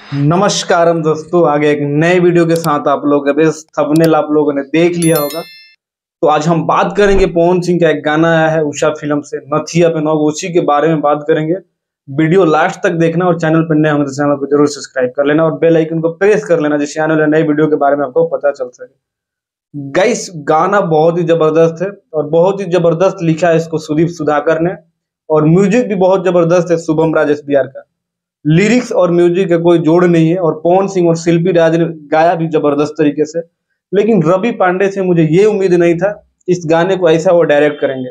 नमस्कारम दोस्तों, आगे एक नए वीडियो के साथ आप लोग थंबनेल आप लोगों ने देख लिया होगा। तो आज हम बात करेंगे पवन सिंह का एक गाना आया है उषा फिल्म से, नथिया पे नौ, उसी के बारे में बात करेंगे। वीडियो लास्ट तक देखना और चैनल पर नए होंगे तो चैनल को जरूर सब्सक्राइब कर लेना और बेल आइकन को प्रेस कर लेना, जिससे आने वाले नए वीडियो के बारे में आपको पता चल सके। गाइस, गाना बहुत ही जबरदस्त है और बहुत ही जबरदस्त लिखा है इसको सुदीप सुधाकर ने, और म्यूजिक भी बहुत जबरदस्त है शुभम राजेश बिहार का। लिरिक्स और म्यूजिक का कोई जोड़ नहीं है और पवन सिंह और शिल्पी राज ने गाया भी जबरदस्त तरीके से। लेकिन रवि पांडे से मुझे ये उम्मीद नहीं था इस गाने को ऐसा वो डायरेक्ट करेंगे,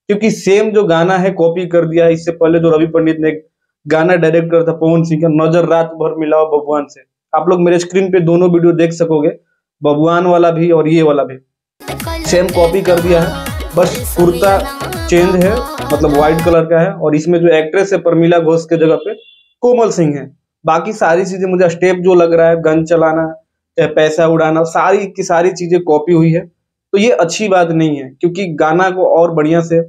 क्योंकि सेम जो गाना है कॉपी कर दिया है। इससे पहले जो रवि पंडित ने एक गाना डायरेक्ट करा था पवन सिंह का, नजर रात भर मिलाओ बबुआन से, आप लोग मेरे स्क्रीन पे दोनों वीडियो देख सकोगे, बबुआन वाला भी और ये वाला भी सेम कॉपी कर दिया है। बस कुर्ता चेंज है, मतलब व्हाइट कलर का है, और इसमें जो एक्ट्रेस है परमिला घोष के जगह पे कोमल सिंह है। बाकी सारी चीजें मुझे स्टेप जो लग रहा है, गन चलाना, पैसा उड़ाना, सारी की सारी चीजें कॉपी हुई है। तो ये अच्छी बात नहीं है, क्योंकि गाना को और बढ़िया से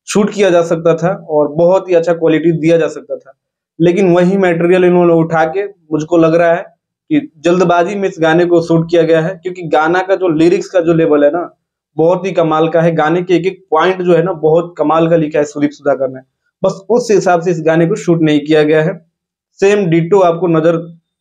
शूट किया जा सकता था और बहुत ही अच्छा क्वालिटी दिया जा सकता था। लेकिन वही मटेरियल इन्होंने उठा के, मुझको लग रहा है कि जल्दबाजी में इस गाने को शूट किया गया है, क्योंकि गाना का जो लिरिक्स का जो लेवल है ना, बहुत ही कमाल का है। गाने के एक एक पॉइंट जो है ना, बहुत कमाल का लिखा है सुदीप सुधाकर ने। बस उस हिसाब से इस गाने को शूट नहीं किया गया है। सेम डिटो आपको नजर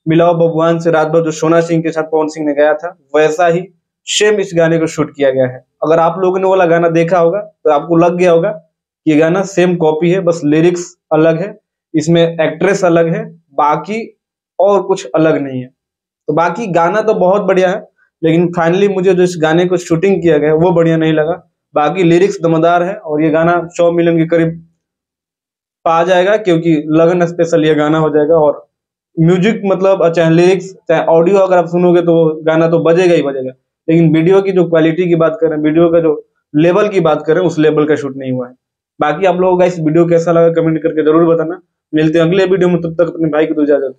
मिलाओ बबुआन से रात भर जो सोना सिंह के साथ पवन सिंह ने गाया था, वैसा ही सेम इस गाने को शूट किया गया है। अगर आप लोगों ने वाला गाना देखा होगा तो आपको लग गया होगा कि ये गाना सेम कॉपी है, बस लिरिक्स अलग है, इसमें एक्ट्रेस अलग है, बाकी और कुछ अलग नहीं है। तो बाकी गाना तो बहुत बढ़िया है, लेकिन फाइनली मुझे जो इस गाने को शूटिंग किया गया है वो बढ़िया नहीं लगा। बाकी लिरिक्स दमदार है और ये गाना 100 मिलियन के करीब आ जाएगा, क्योंकि लगन स्पेशल ये गाना हो जाएगा। और म्यूजिक मतलब चाहे लिरिक्स चाहे ऑडियो अगर आप सुनोगे तो गाना तो बजेगा ही बजेगा। लेकिन वीडियो की जो क्वालिटी की बात करें, वीडियो का जो लेवल की बात करें, उस लेवल का शूट नहीं हुआ है। बाकी आप लोगों का इस वीडियो कैसा लगा कमेंट करके जरूर बताना। मिलते हैं अगले वीडियो में, तब तक अपने भाई को दो इजाजत।